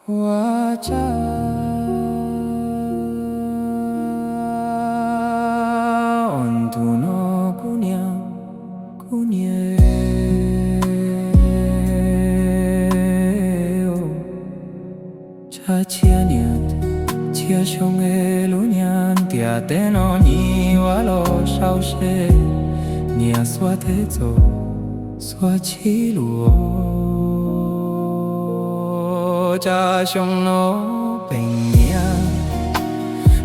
我家언두너姑娘家乡的路娘爹爹诺你我老少些你说的走说起路家乡的朋友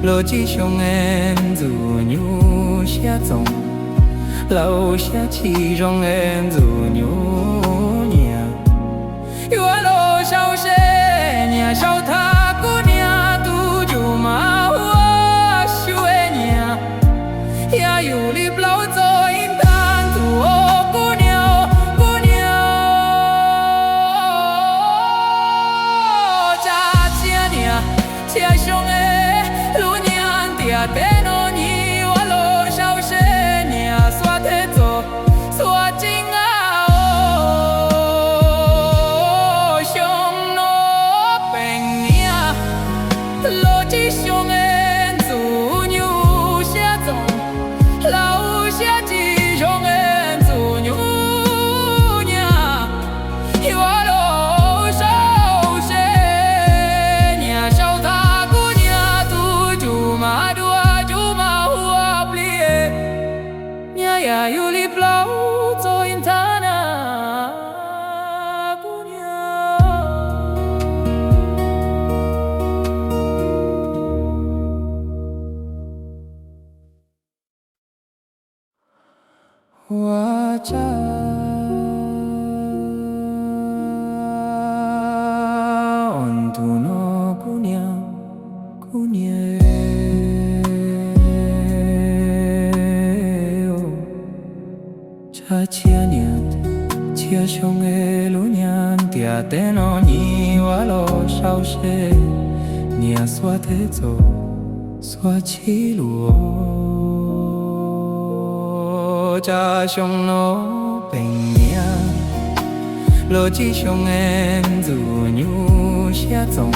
罗吉乡的子女下种老下其中的子女娘我老少些你少他有里不老走一趟途哦，姑娘，姑娘，家家娘，家乡的路娘，爹爹诺你我老少些娘，说得走，说进啊哦，乡诺本娘，罗吉乡的。有里不老走因他那姑娘，我家언두너姑娘家乡的路娘爹爹诺你我老少些你说的走说起路家乡的朋友罗吉乡的子女下种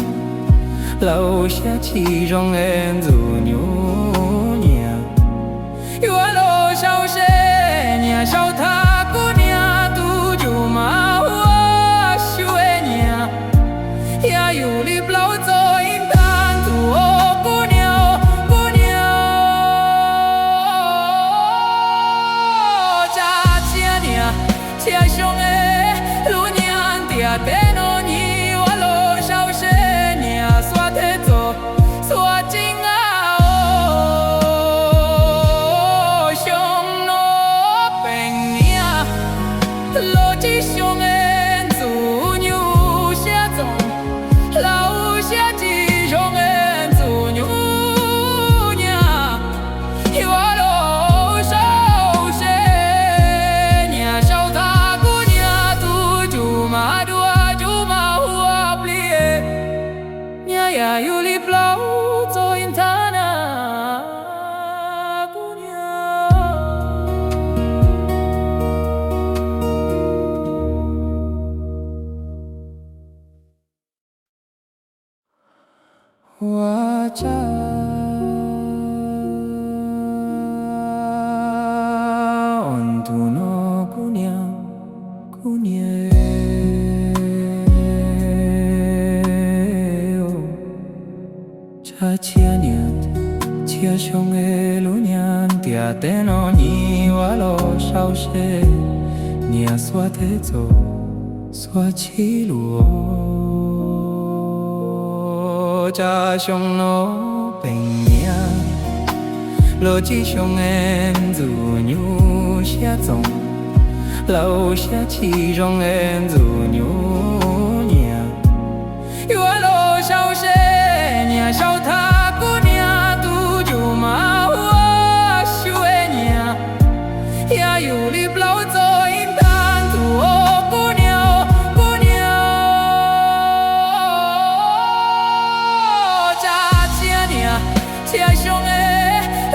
老下其中的子女娘我老少些你少他有里不老走一趟途哦，姑娘，姑娘，家家娘，家乡的路娘，爹爹诺你我老少些娘，说得走，说进啊哦，乡诺本娘，罗吉乡的。有里不老走因他那姑娘，我家언두너姑娘家乡的路娘爹爹诺你我老少些你说的走说起路家乡的朋友罗吉乡的子女下种老下其中的子女娘我老少些你少他有里不老走因趟途哦，姑娘，姑娘，家家娘，家乡的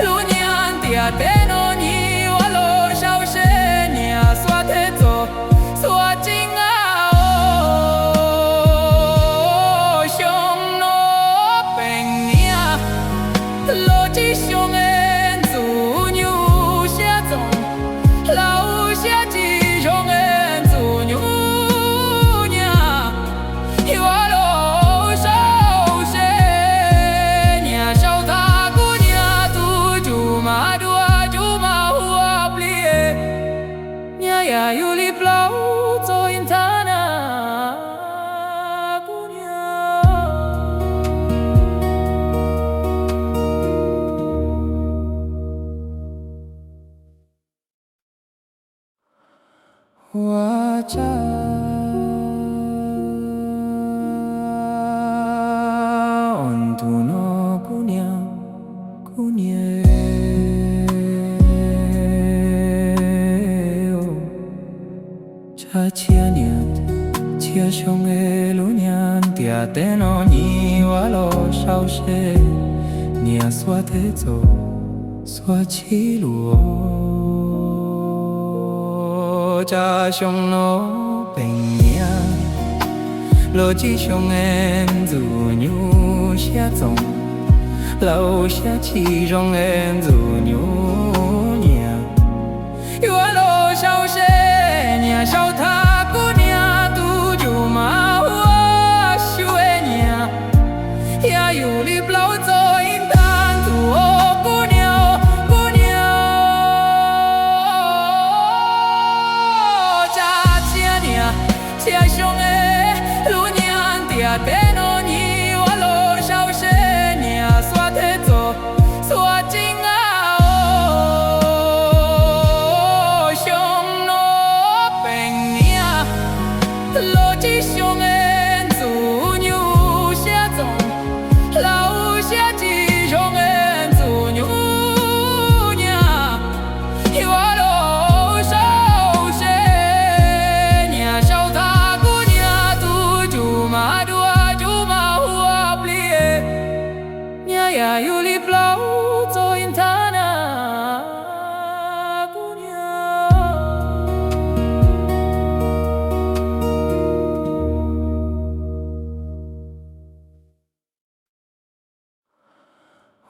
路娘，爹爹诺你我老少些娘，说得走，说进啊哦，乡切念，切上的路娘，爹爹诺你我罗少些，你啊说得走，说起路哦，家乡罗平呀，罗吉乡的祖牛下种，老下其中的祖牛娘，我罗少些。小塔姑娘都就嘛我修的娘，也有你不老走因单独哦姑娘姑娘，家家娘家乡的路娘爹爹诺你我罗少些娘说得走说进啊。呀，有你不老走因他那姑娘，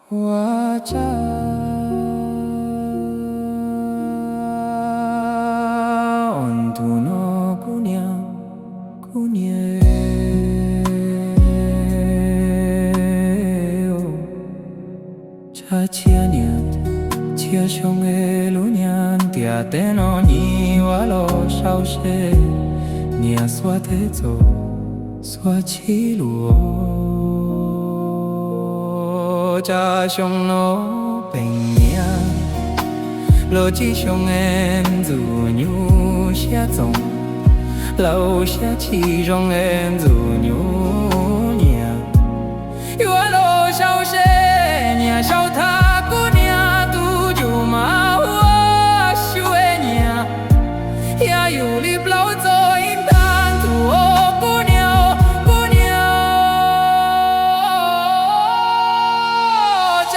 我家on tu no姑娘姑娘。切念，切上的路娘，爹爹诺你我罗少些，你啊说得走，说起路哦，家乡罗平呀，罗吉乡的祖牛下种，老下其中的祖牛娘，我罗少些。小塔姑娘都就嘛我修的娘，也有你不老走因单独哦姑娘姑娘，家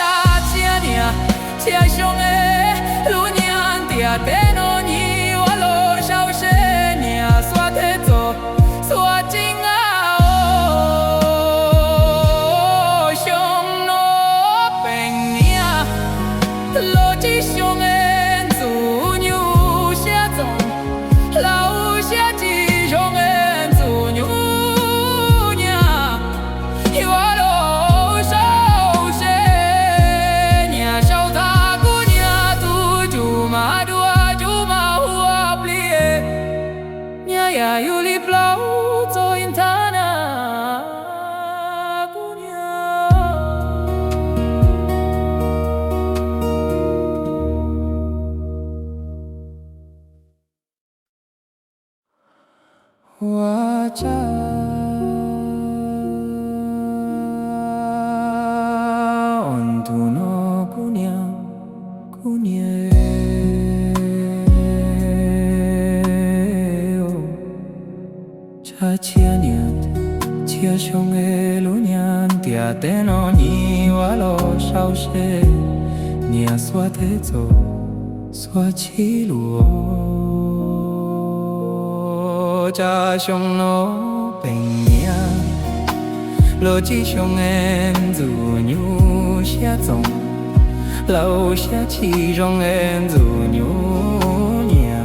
家娘家乡的路娘爹爹诺你我罗少些娘说得走说进啊。呀，有你不老走因他那姑娘，我家on tu no姑娘姑娘。切念，切上的路娘，爹爹诺你我罗少些，你啊说得走，说起路哦，家乡罗平呀，罗吉乡的祖牛下种，老下其中的祖牛娘，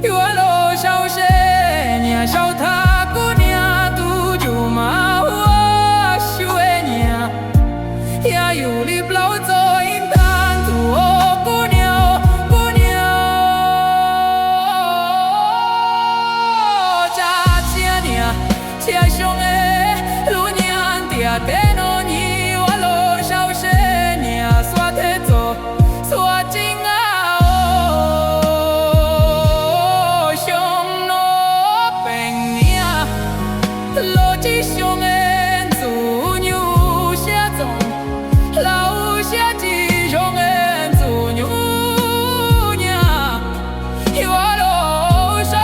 我罗少些。小塔姑娘都就嘛我修的娘，也有你不老走因单独哦姑娘姑娘，家家娘家乡的路娘爹爹诺你我罗少些娘说得走说进啊。罗吉乡的祖牛下种，老下其中的祖牛娘，我罗少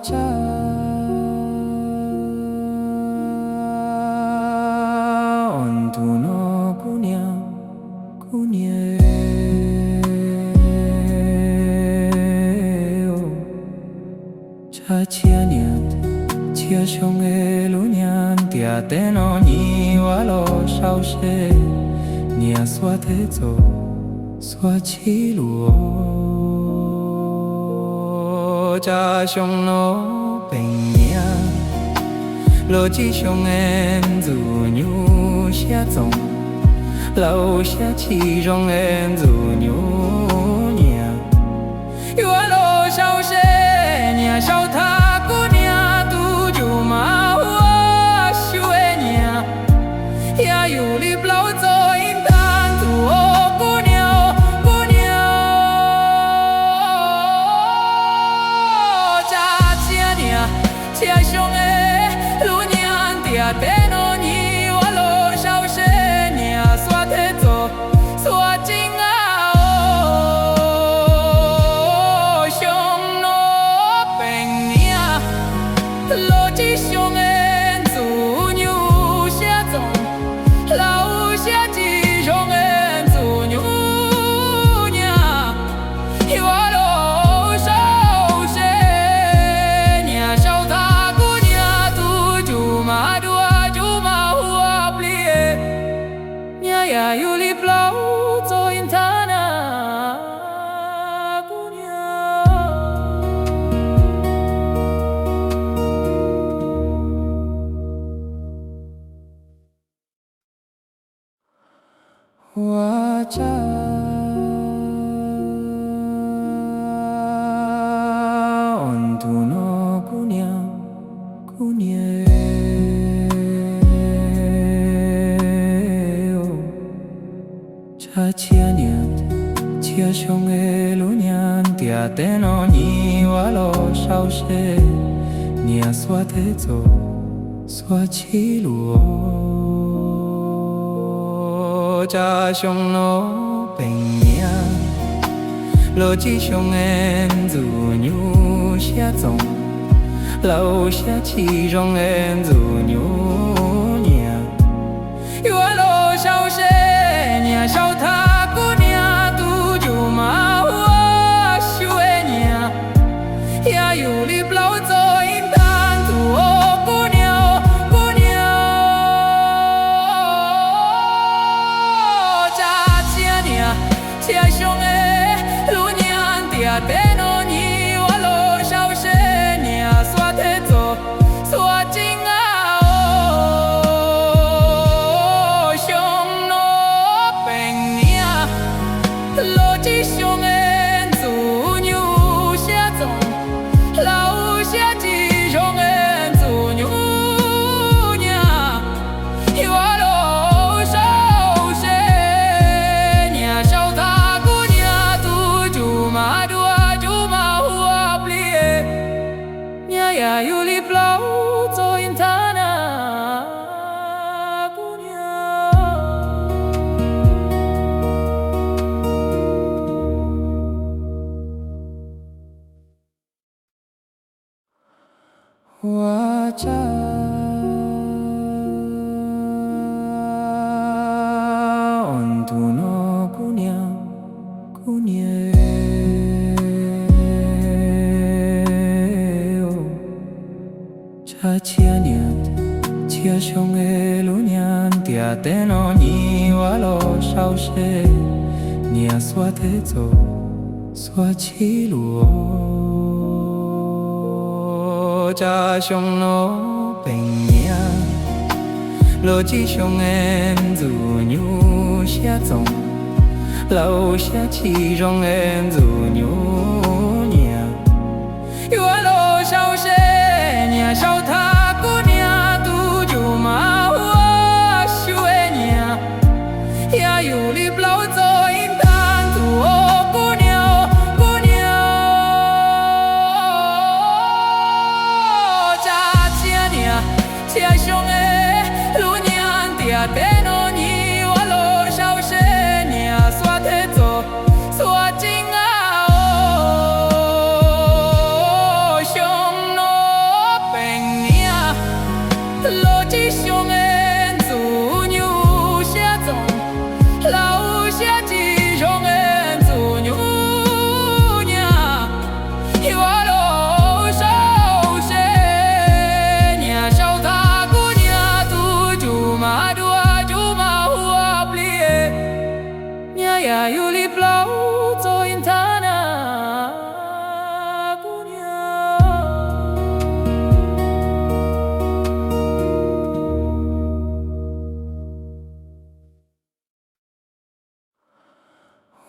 家。Ontuno kunya kunye cha chia niat chia shong elu nian tia teno ni walo shao she nia swa te zo swa chi luo cha shong no peng nia lo chi shong en zu nyu xia zong lao xia chi rong en zu nyu nia yua lo shao she nia shao ta ku nia tu ju ma hua xu e nia ya yu li blau zo in tan tu o ku nia ku nia cha chia nia chia shong e lu nian tia te no ni wa lo shao she nia swa te zo swa jing a o shong no peng nia lo ji shong en zu nyu xia zong lao xia ji rong en zu nyu nia yua lo shao she nia shao ta ku nia tu ju ma dua ju ma hua plie nia ya yu li blau zo in tana ku nia hua cha ontuno kunya kunye cha chia niat chia shong elu nian tia teno ni wa lo shao she nia swa te zo swa chi luo cha shong no peng nia lo chi shong en zu nyu xia zong lao xia chi rong en zu nyu nia yua lo shao she nia shao ta ku nia tu ju ma hua xu e nia ya yu li blau zo in tan tu o ku nia cha chia nia chia shong e lu nian tia te no ni wa lo shao she nia swa te zo swa jing a o shong no peng nia lo ji shong en zu nyu xia zong lao xia ji rong en zu nyu nia yua lo shao she nia shao ta ku nia tu ju ma dua ju ma hua plie nia ya yu li blau zo in tana ku nia hua cha ontuno kunya kunye cha chia niat chia shong elu nian tia te no ni wa lo shao she nia swa te zo swa chi luo cha shong no peng nia lo ji shong en zu nyu xia zong lao xia chi rong en zu nyu nia yua lo shao she nia shao ta ku nia tu ju ma hua xu e nia ya yu li blau zo in tan tu o ku nia cha chia nia chia shong e lu nian tia te no ni wa lo shao she nia swa te zo swa jing a o shong no 呀有里不老做因他那姑娘，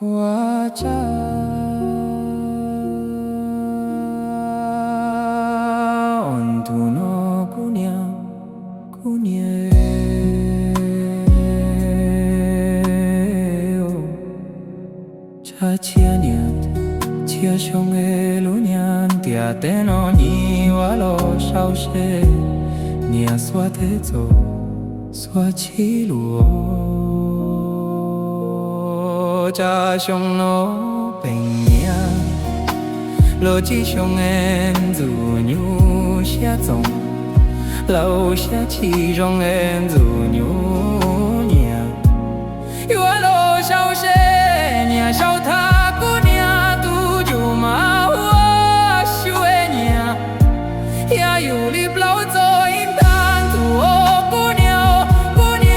我家。chia niat chia shong e lu nyan tia te no ni wa lo shao she nia swa te zo swa chi lu o cha shong no peng nia lo chi shong en zu nyu xia zong lao xia chi rong en zu nyu nia wa lo shao she nia shao ta有里不老走因单独哦姑娘姑娘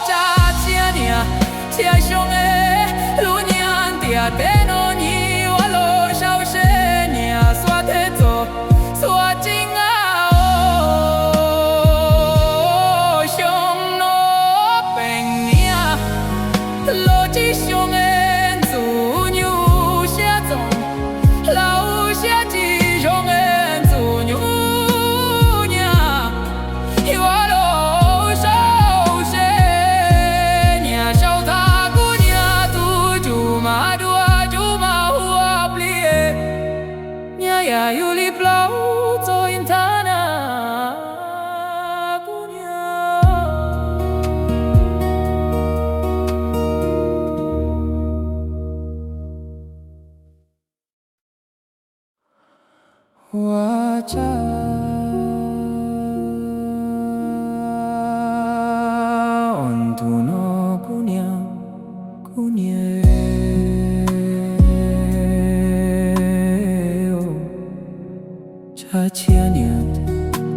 家家娘家兄哎路娘爹爹诺你我路上是娘说的走说真啊哦兄诺本娘路只兄哎呀有里不老做因他那姑娘，我家on tu no姑娘姑娘。chia niat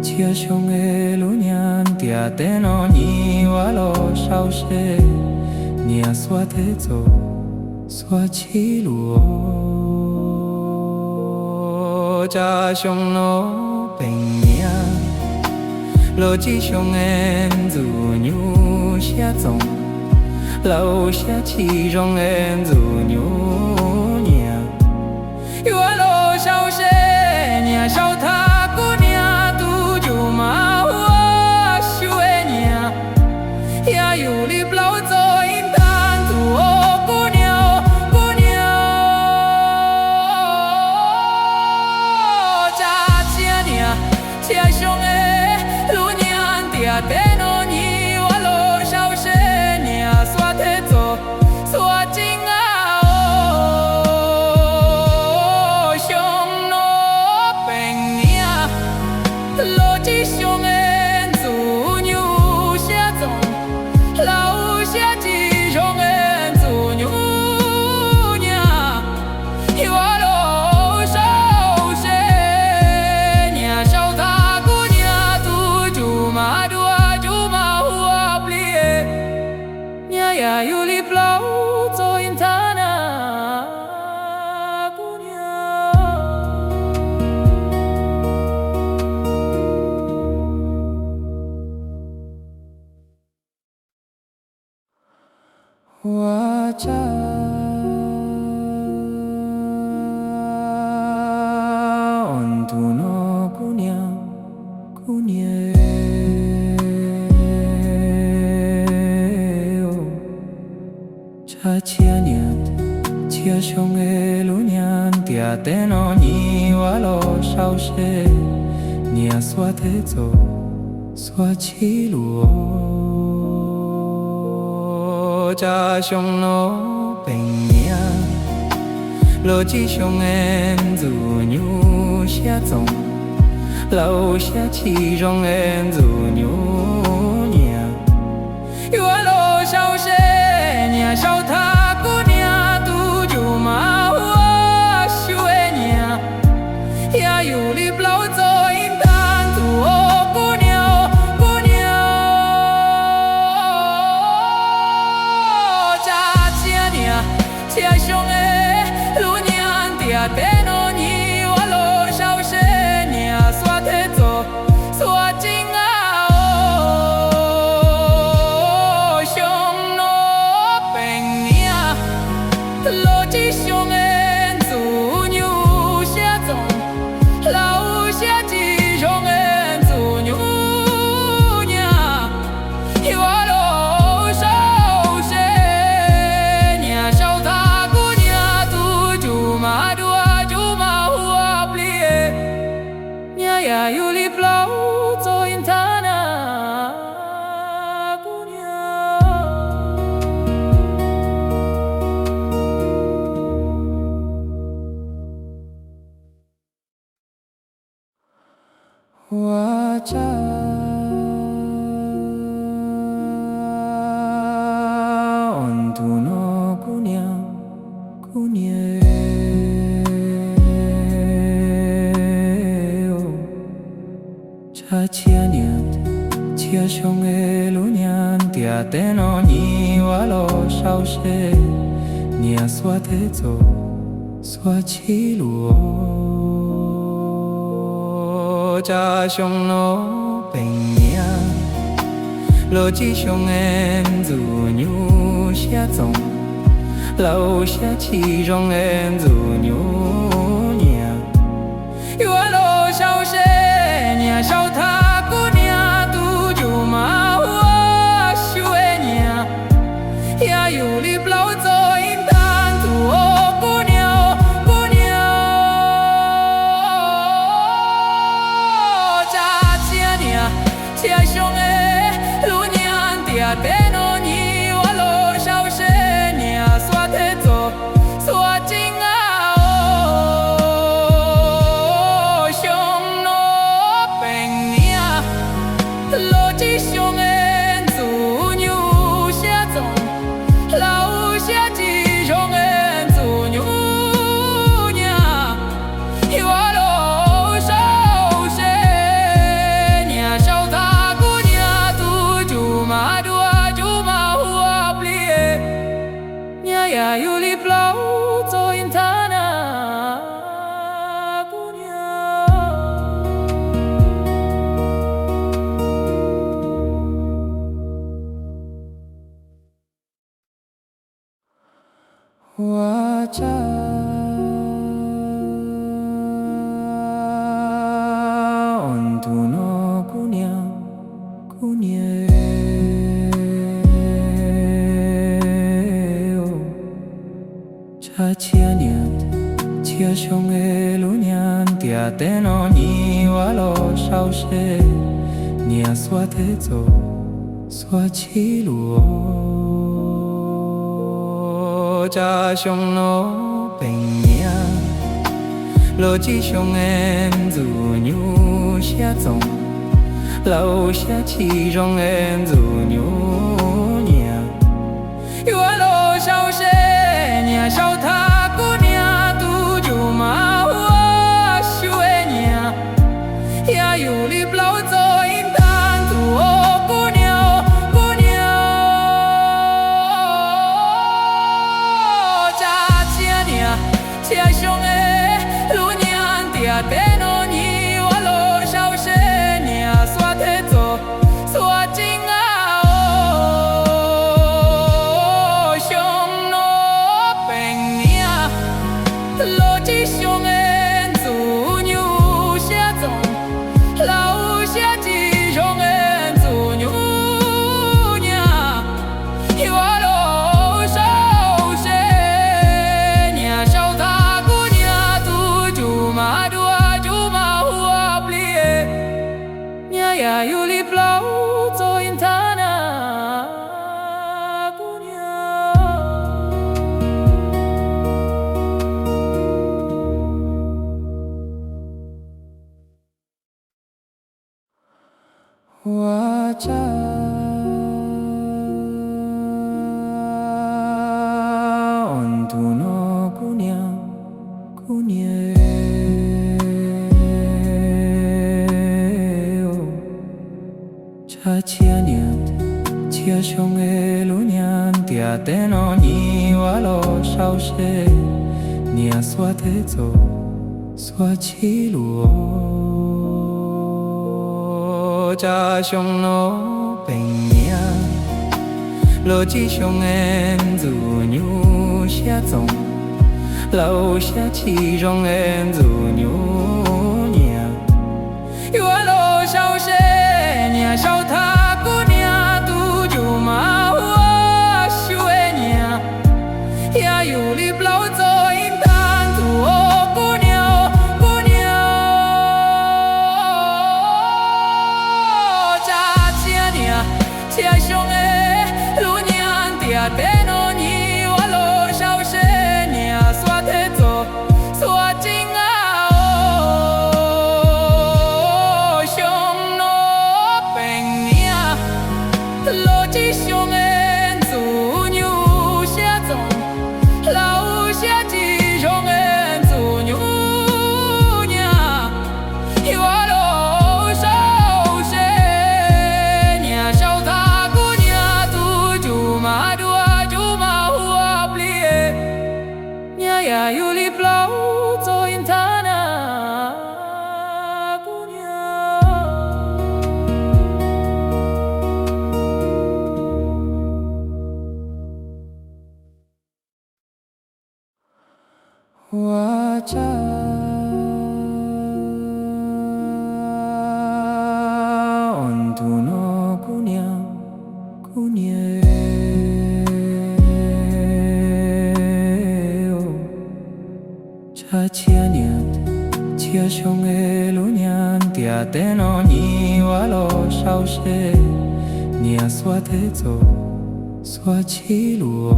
chia shong e lu nyan tia te no ni wa lo shao she nia swa te zo swa chi lu o cha shong no peng nia lo chi shong en zu nyu xia zong lao xia chi rong en zu nyu nia wa lo shao she nia shao ta有里不老走因单独哦姑娘姑娘家家娘家兄哎路娘爹爹诺你我路上是娘说的走说真啊哦兄诺本娘路只兄哎呀有里不老做因他那姑娘，我家on tu no姑娘姑娘。chia niat chia shong e lu nyan tia te no ni wa lo shao she nia swa te zo swa chi lu o cha shong no peng nia lo chi shong en zu nyu xia zong lao xia chi rong en zu nyu nia wa lo shao she nia shao ta有里不老走因单独哦姑娘姑娘 dia teno ni walo sao she nia swa te zo swa chi luo cha xiong no bình nia lo chi xiong em zu nhu xia zong lâu xia chi rong em zu nhu nia yua lo sao she nia sao tha有里不老走一单独姑娘姑娘家家娘家兄哎路娘爹爹诺你我路上是娘说的走说紧啊哦兄诺本娘路吉兄哎呀，有里不老走因他那姑娘，我家on tu no姑娘姑娘。chia niệm chia xong nghe lũ nhan tia tên nó ni wa lo sao she nia xóa thế zo xóa chi luo cha xong nó bình nia lo chi xong em zu nhu xia zong lâu xia chi rong em zu nhu nia yua lo sao she nia sao tha有里不老走因单独姑娘姑娘家家娘家兄哎路娘爹爹诺你我路上是娘说的走说紧啊哦兄诺本娘路吉兄哎呀，有里不老走因他那姑娘，我家on tu no姑娘姑娘。chia niệm chia xong nghe lũ nhan tia tên nó ni wa lo sao she nia xóa thế zo xóa chi luo cha xong nó bình nia lo chi xong em zu nhu xia zong lâu xia chi rong em zu nhu nia yua lo sao she nia sao tha有里不老走因单独姑娘姑娘家家娘家兄哎路娘爹爹诺你我路上是娘说的走说紧啊哦兄诺本娘路吉兄哎zu nhu xia zong lâu xia chi rong em zu nhu nia yua lo sao she nia sao tha姑娘独家，온두노姑娘，姑娘。chia sông e lu nhan tia te no ni wa lo sao she nia xóa thế zo xóa chi luo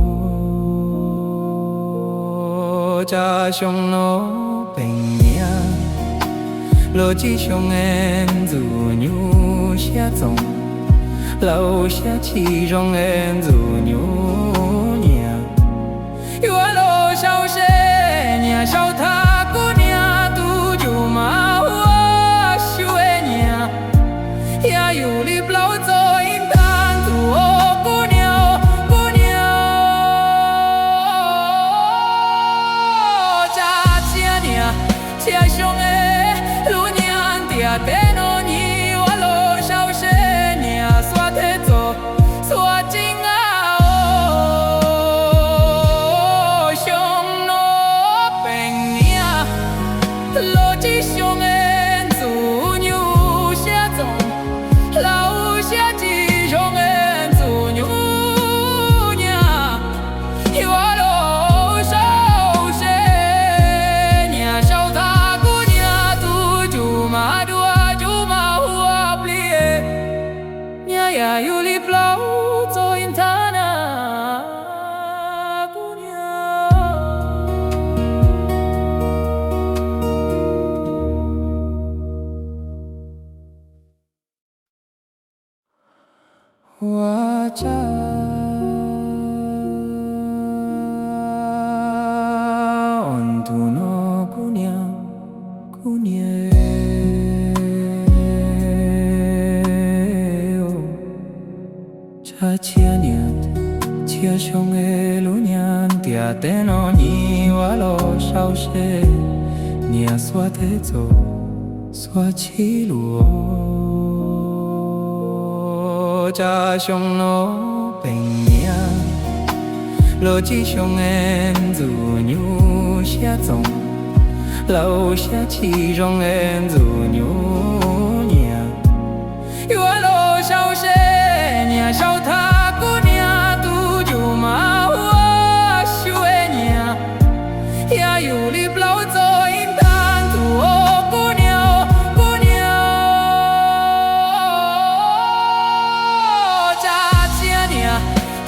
cha sông no bình nia lo chi sông em dù nhu xia zong lâu xia chi rong em dù nhu nia wa lo sao she nia sao tha wajah 온두노姑娘 姑娘 cha chia niat chia sông e lu nhan tia te no ni wa lo sao she nia xóa thế zo xóa chi luo cha sông nó bình nia lo chi sông em dù nhu xia zong lâu xia chi rong em dù nhu nia wa lo sao she nia sao tha cô nia tu ju ma wa xue nia ya yu li blau zo in tan tu o cô nia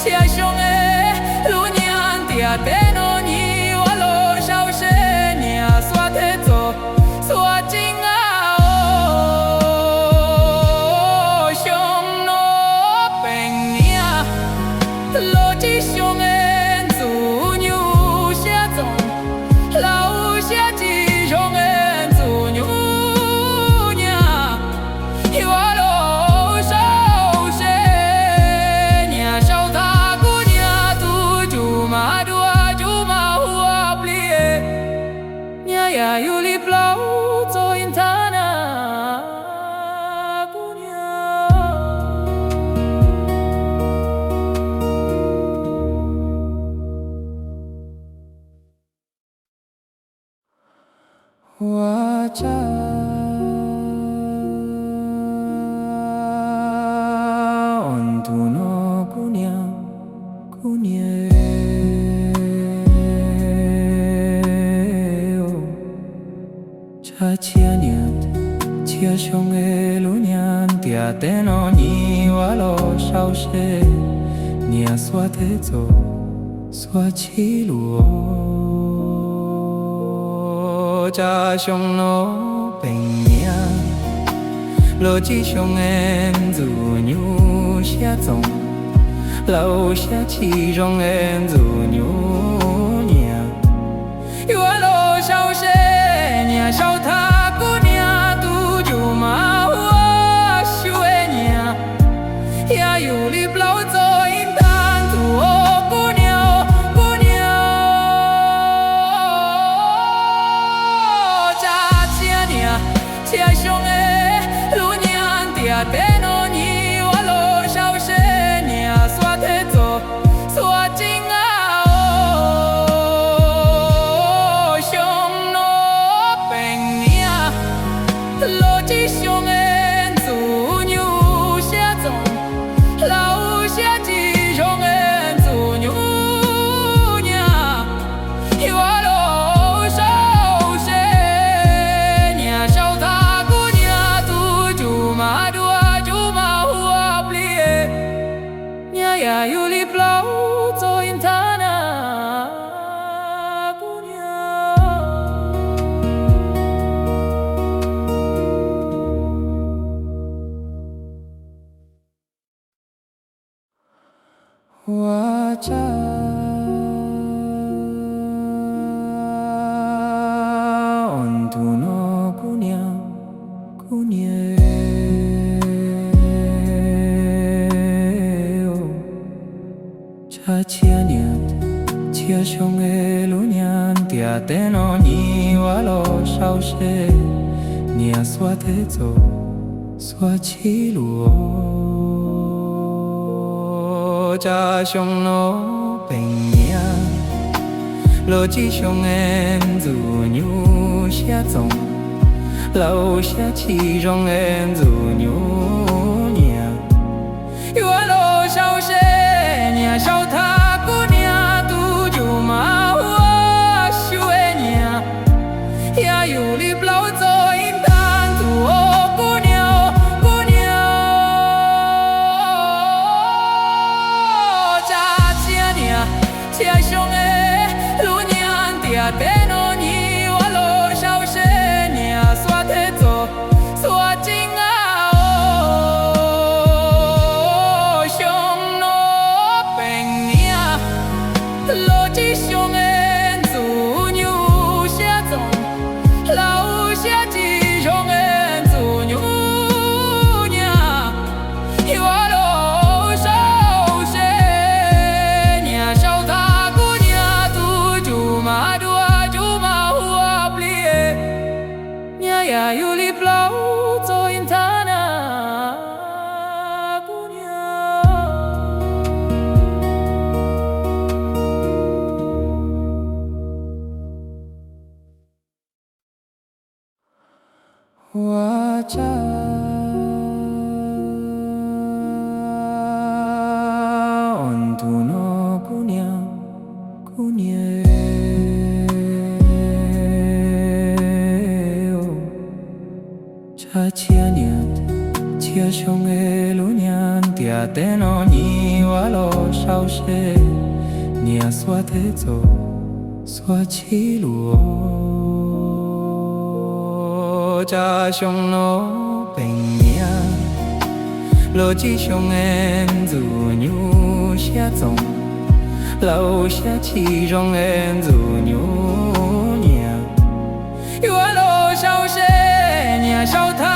chia sông e lu nhan tia te no ni wa lo sao she nia xóa thế zo xóa chính a o sông no bình nia lo chi sông en dù nhu xia zong lâu xia chi rong en dù nhu nia wa lo sao she nia sao ya yu li blau zo in tana wajah 온두노姑娘 姑娘 cha chia niat chia sông e lu nhan tia te no ni wa lo sao she nia xóa thế zo xóa chi luo cha sông nó bình nia lo chi sông em dù nhu xia zong lâu xia chi rong em dù nhu nia wa lo sao she nia sao tha cô nia tu ju ma wa xue nia ya yu li blau zo in tan tu o cô nia cha chia nia chia sông e lu nhan tia te no ni wa lo sao she nia xóa thế zo xóa chính a o sông no 呀有里不老做因他那姑娘，我家on tu no姑娘姑娘。chia niat chia shong e lu nyan tia te no ni wa lo shao she nia swa te zo swa chi lu o cha shong no peng nia lo chi shong em zu nyu xia zong lao xia chi rong em zu nyu nia wa lo shao she nia shao ta有里不老做因当土哦姑娘姑娘，家家娘家兄哎，路娘爹爹诺你我路上是娘说的做说真啊哦，兄诺本娘路只兄哎。呀有里不老做因他那姑娘，我家on tu no姑娘姑娘。chia niat chia shong e lu nyan tia te no ni wa lo shao she nia swa te zo swa chi lu o cha shong no peng nia lo chi shong em zu nyu xia zong lao xia chi rong em zu nyu nia wa lo shao she nia shao ta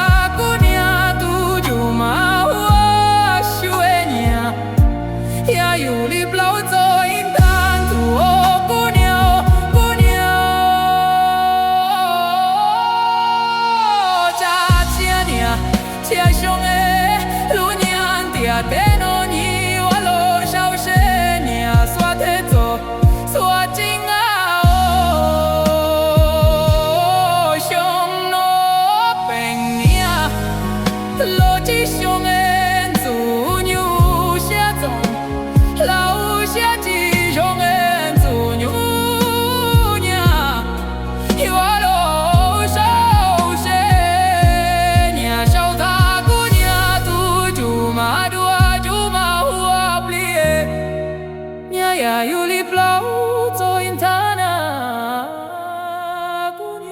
呀有里不老做因当土哦姑娘姑娘，家家娘家兄哎，路娘爹爹诺你我路上是娘说的做说真啊哦，兄诺本娘路只兄哎。呀有里不老做因他那姑娘，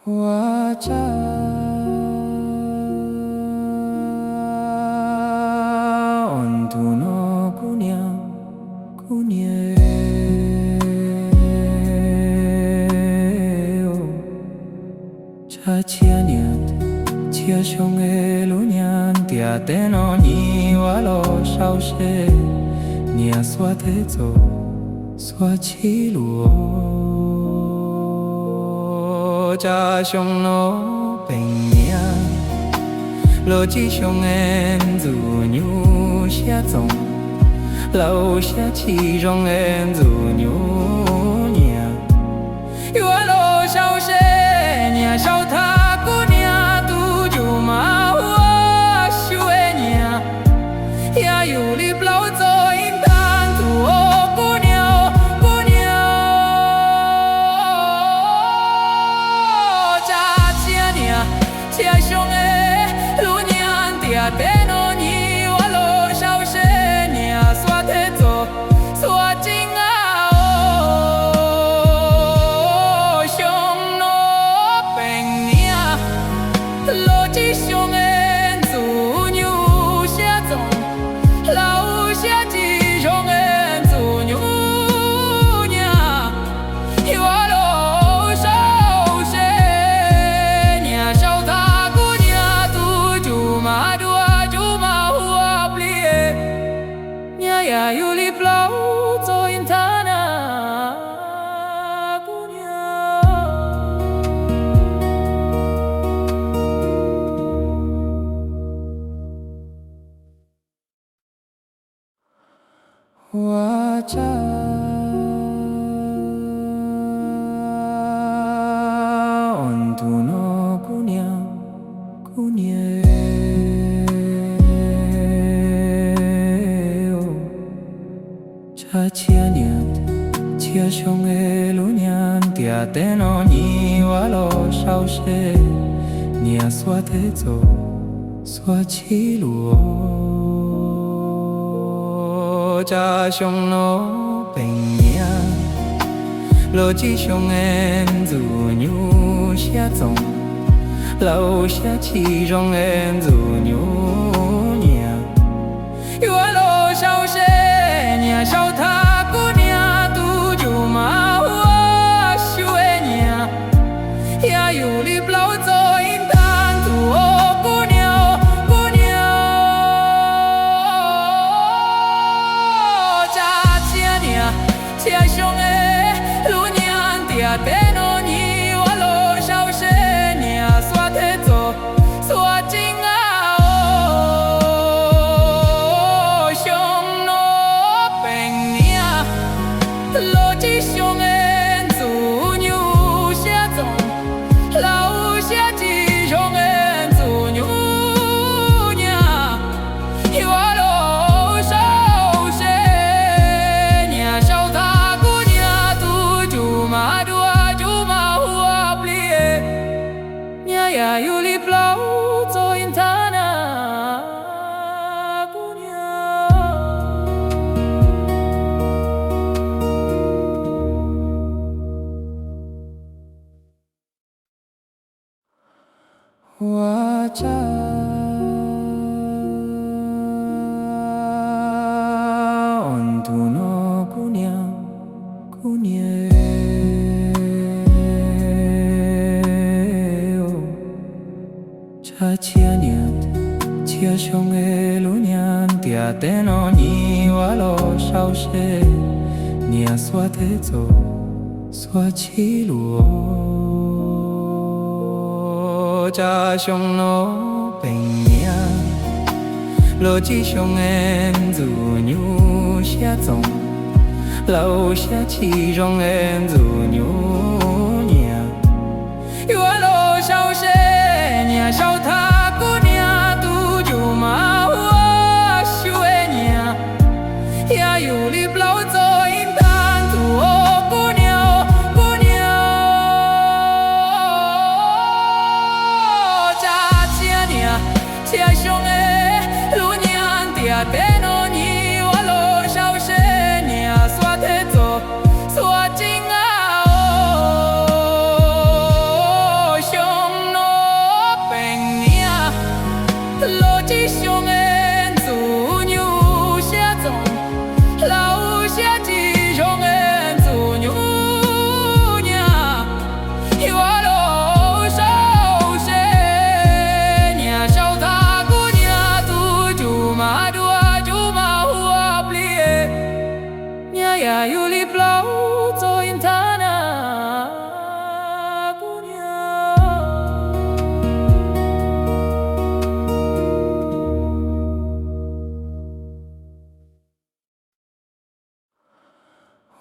我家on tu no姑娘姑娘。chia niat chia shong e lu nyan tia te no ni wa lo shao she nia swa te zo swa chi lu o cha shong no peng nia lo chi shong em zu nyu xia zong lao xia chi rong em zu nyu nia wa lo shao she nia shao ta姑娘杜就嘛我修哎娘呀有里不老做因当土哦姑娘姑娘， dia te no ni wa lo sao she nia swa te zo swa chi luo cha xiong no bình nia lo chi xiong em zu nhu xia zong lâu xia chi rong em zu nhu nia wa lo sao she nia sao tha ku nia tu ju ma wa xue nia ya yu li blau zo in tan tu o ku nia cha chia nia chia xiong e lu nia tia te no ni wa lo sao she nia swa te zo swa jing a o xiong no beng nia lo chi xiong en zu nhu xia zong lao xia chi rong en zu nhu nia wa lo sao she nia sao tha ku nia tu ju ma dua ju ma hua plie nia ya yu li blau zo in thana ku nia wa cha on tu no ku nia cha chia nia chia xiong e lu nia tia te no ni wa lo sao she nia swa te zo swa chi luo cha xiong no bình nia lo chi xiong em zu nhu xia zong lâu xia chi rong em zu nhu nia wa lo sao she nia sao tha ku nia tu ju ma wa xue nia ya yu li blau zo in tan tu o ku nia cha chia nia chia xiong e lu nia tia te no ni wa lo sao she nia swa te zo swa jing a o xiong no beng nia lo chi xiong en zu nhu xia zong lao xia chi rong en zu nhu nia wa lo sao she nia sao tha ku nia tu ju ma dua ju ma hua plie nia ya yu li blau zo in thana ku nia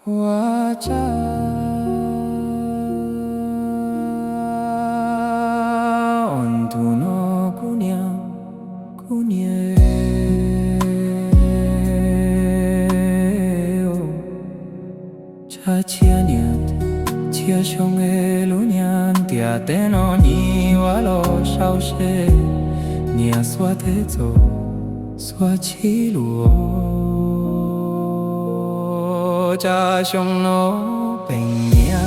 wa cha on tu no ku nia cha chia nia chia xiong e lu nia tia te no ni wa lo sao she nia swa te zo swa chi luo cha xiong no bình nia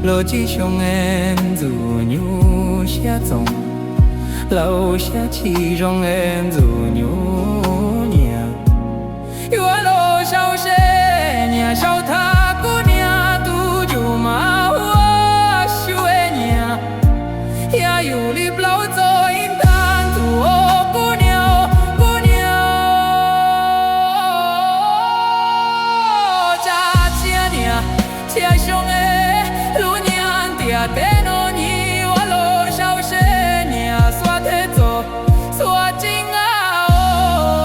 lo chi xiong em zu nhu xia zong lâu xia chi rong em zu nhu nia wa lo sao she nia sao tha ku nia tu ju ma wa xue nia ya yu li blau zo in tan tu o ku nia cha chia nia chia xiong e lu nia tia te no ni wa lo sao she nia swa te zo swa jing a o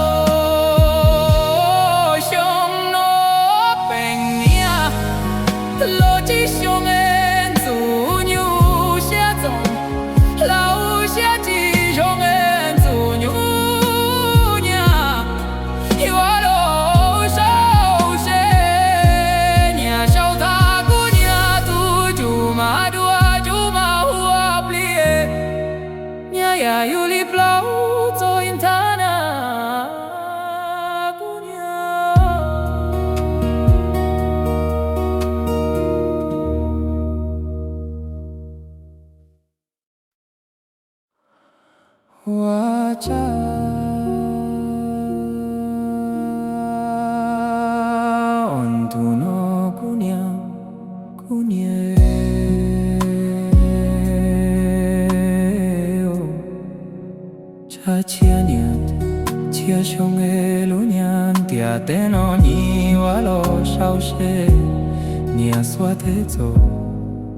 姑娘，cha chia niệm chia sông e lu nhan tia tên nó nhị wa lo sao se nia xóa thế zo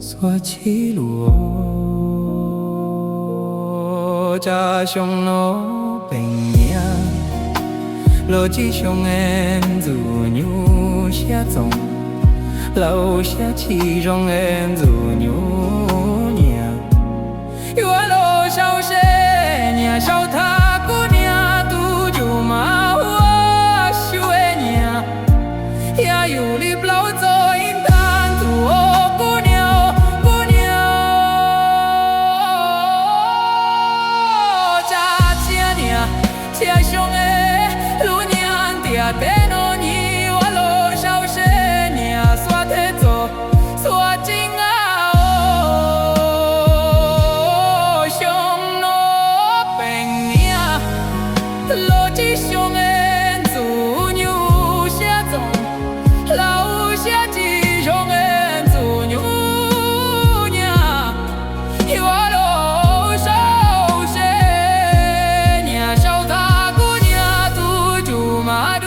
xóa chi lúa cha sông nó bình nhia lo chi sông em dù nhu xia zong lâu xia chi rong em dù nhu nhia wa lo sao se nia sao tha cô nia tu ju ma hoa xue nia ya yu li blau zo in tan tu o cô nia cha chia nia chia sông e lu nian tia te no ni wa lo sao se nia xóa thế zo xóa chính lo chi sông em dù nhu xia zong lâu xia chi rong em dù nhu nhia hoa lo sao se nhà sao ta cô nhà tu chu ma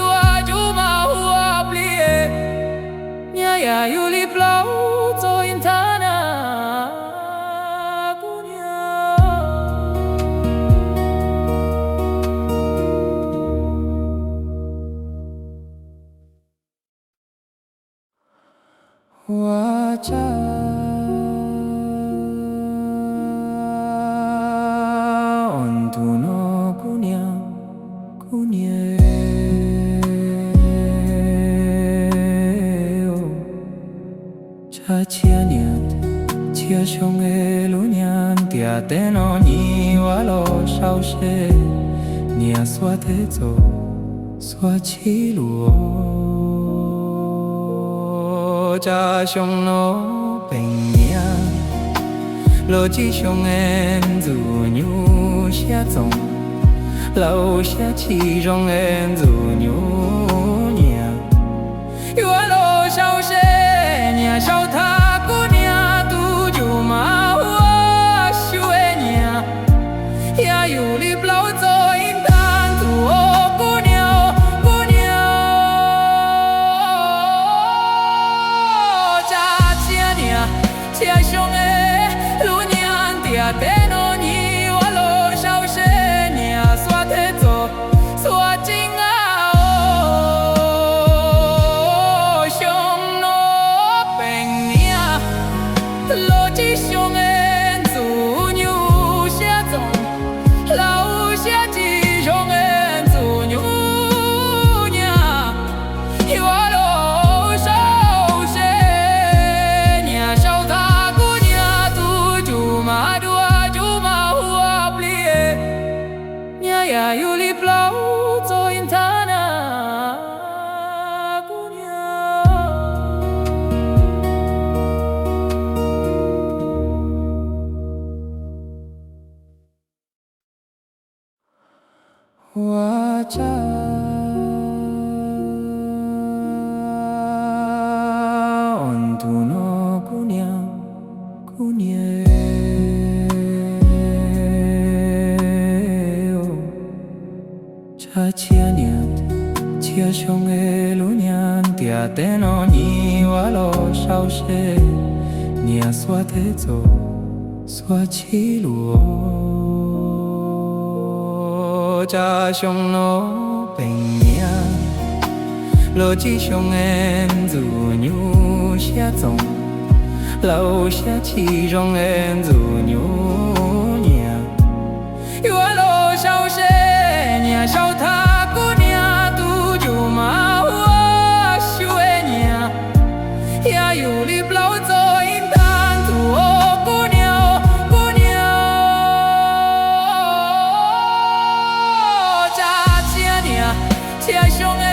hoa plie nhà ya yu li blau zo in thana wajah ontuno kunyang cha chia niệm chia sông e lu nhan tia tên nó nhị wa lo sao se nia xóa thế zo xóa chi lúa cha sông nó bình nhia lo chi sông em dù nhu xia zong lâu xia chi rong em dù nhu nhia wa lo sao se nia sao tha cô nia tu ju ma hoa xue nia ya yu li blau zo in tan tu o cô nia chia sông e lu nhan tia te no ni wa lo sao se nia xóa thế zo xóa chính sông nó bình nhia lo chi sông em dù nhu xia zong lâu xia chi rong em dù nhu nhia wa lo sao se nia sao ta ma hoa plie nhà ya yu li blau zo in thana wajah ontuno kunyang cha chia niệm chia sông e lu nhan tia te no nhị wa lo sao se nia xóa thế zo xóa chi lúa cha sông nó bình nhia lo chi sông em dù nhu xia zong lâu xia chi rong em dù nhu nhia wa lo sao se nia sao tha cô nia tu ju ma hoa xue nia ya yu li blau zo in tan tu o cô nia cha chia nia chia sông e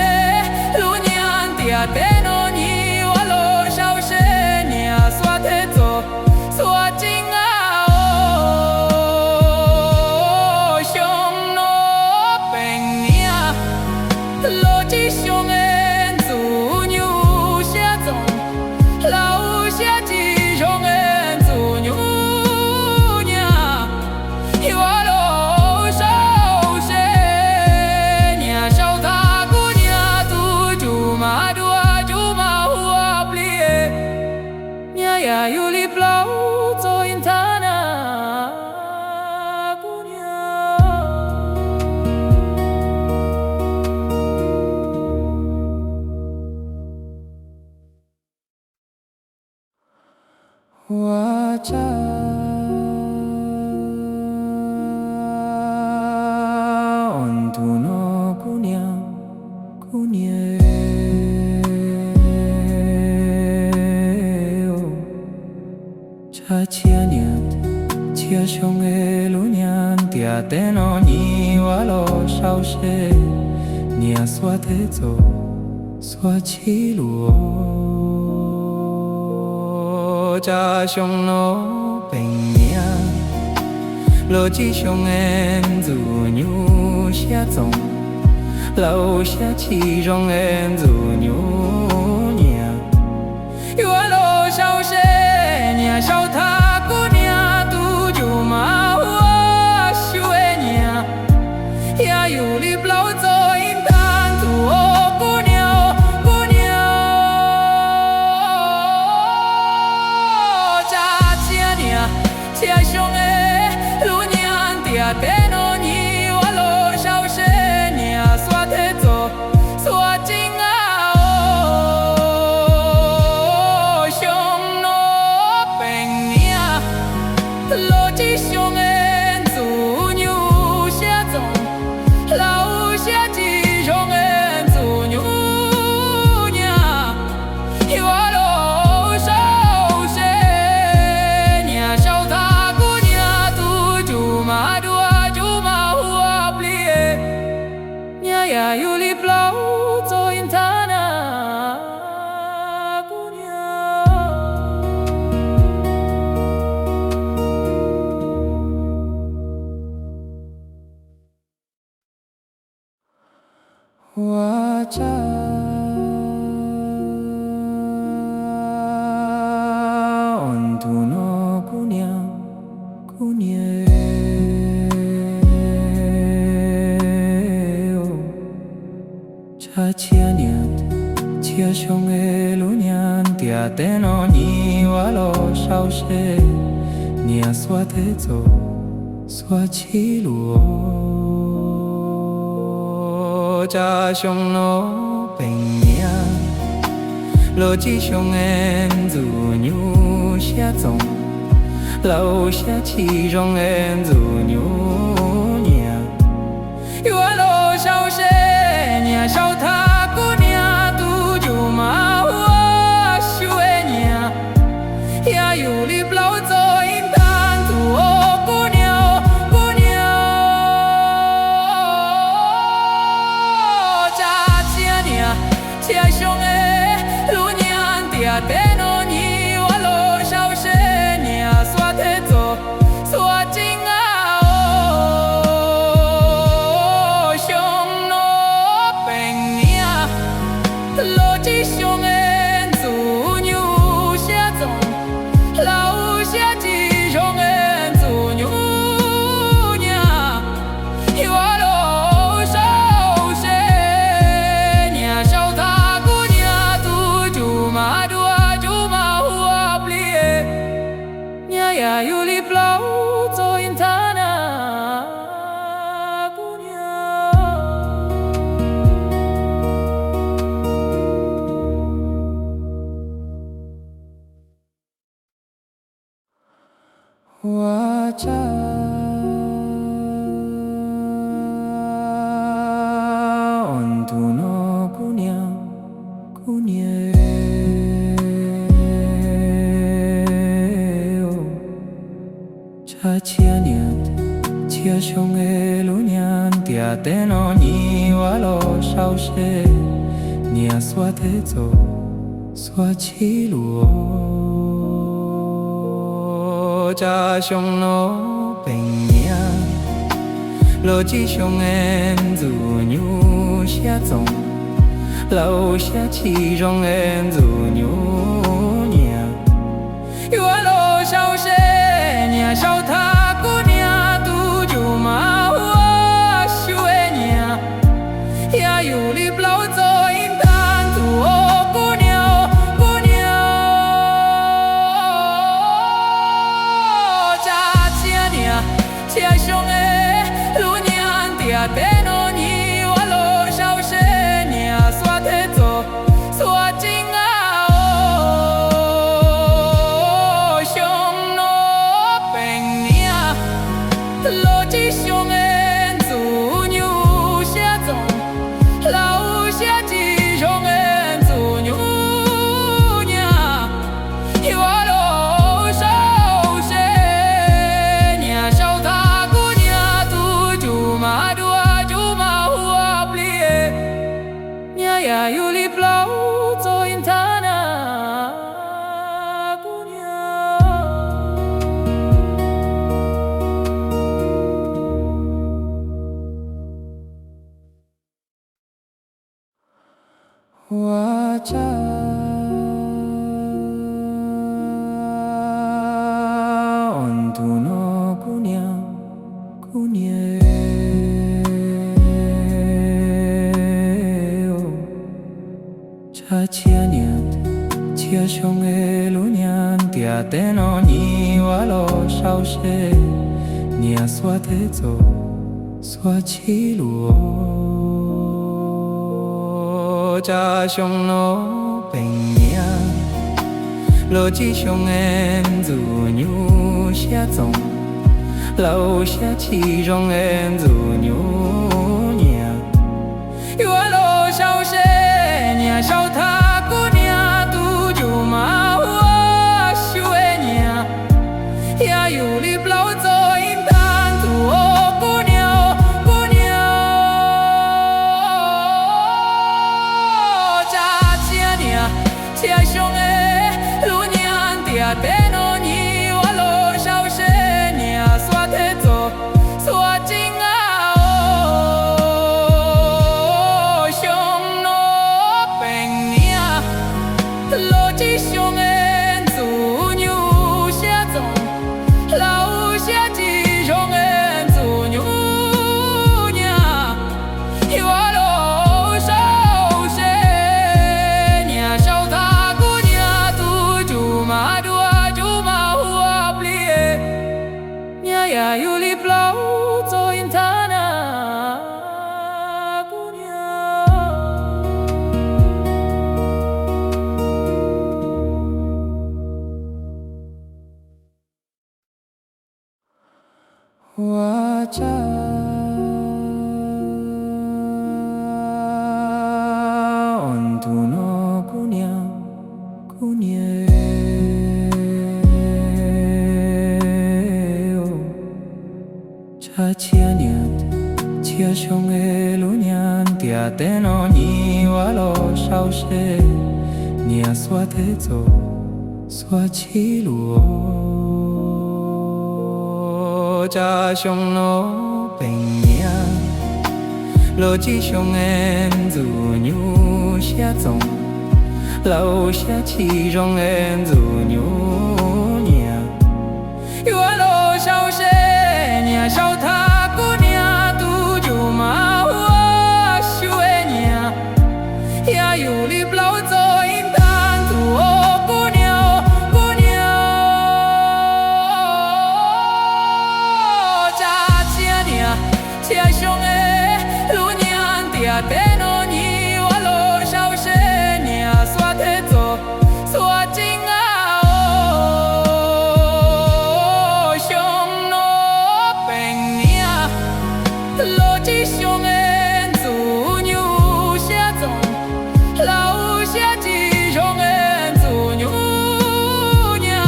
lu nhan tia te no ni wa lo sao se nia xóa thế zo xóa chính 呀有里不老做因他那姑娘，我家언두너姑娘차치아니안 치아숑에 루냥 디아테노 니와로 샤오셰 니아 스와테조 스와치루오 자숑노 뱅니아 로지숑엔 주뉴샤종老下其中恩主牛娘，有老小些娘小他姑娘都就马我修娘，也有里不老走因当土姑娘姑娘，家家娘家兄哎路娘爹爹喏你我老小些娘。有里不老做因他那姑娘，我家언두너姑娘차치아니안 치아숑에 루냥 디아테노 니와로 샤오셰 니아 스와테조 스와치루오 자숑노 뱅니아 로지숑엔 주뉴샤종老下其中恩主牛娘，有老小些。小他姑娘都就马我修娘，也有里不老走因当土姑娘姑娘，家家娘家兄哎路娘爹爹喏你我老小些娘耍得走耍进啊。有里不老做因他那姑娘，我家언두너姑娘차치아니안 치아숑에 루냥 디아테노 니와로 샤오셰 니아 스와테조 스와치루오 자숑노 뱅니아 로지숑엔 주뉴샤종老下其中恩主牛娘，有老小些。小他姑娘都就马我修娘，也有里不老走因当土姑娘姑娘， dia te no ni wa lo sao she nia swa te zo swa chi lu o cha xiong no bình nia lo chi xiong em zu nhu xia zong lâu xia chi rong em zu nhu nia wa lo sao she nia sao tha ku nia tu ju ma hua xue nia ya yu li blau zo in tan tu o ku nia cha chia nia chia xiong e lu nian tia te no ni wa lo sao she nia swa te zo swa jing a o xiong no beng nia lo chi xiong en zu nhu xia zong lao xia chi rong en zu nhu nia wa lo sao she nia sao tha ku nia tu ju ma dua ju ma hua plie nia ya yu li blau zo in thana ku nia wa cha on tu no ku nia cha chia nia chia xiong e lu nian tia te no ni wa lo sao she nia swa te zo swa chi lu o cha xiong no bình nia lo chi xiong em zu nhu xia zong lâu xia chi rong em zu nhu nia wa lo sao she nia sao tha ku nia tu ju ma hua xue nia ya yu li blau zo in tan tu o ku nia cha chia nia chia xiong e lu nian tia te no ni wa lo sao she nia swa te zo swa jing a o xiong no beng nia lo chi xiong en zu nhu xia zong lao xia chi rong en zu nhu nia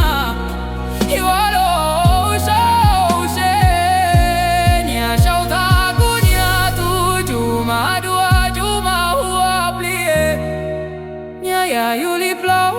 wa lo sao she nia sao tha ku nia tu ju ma dua ju ma hua plie nia ya yu li blau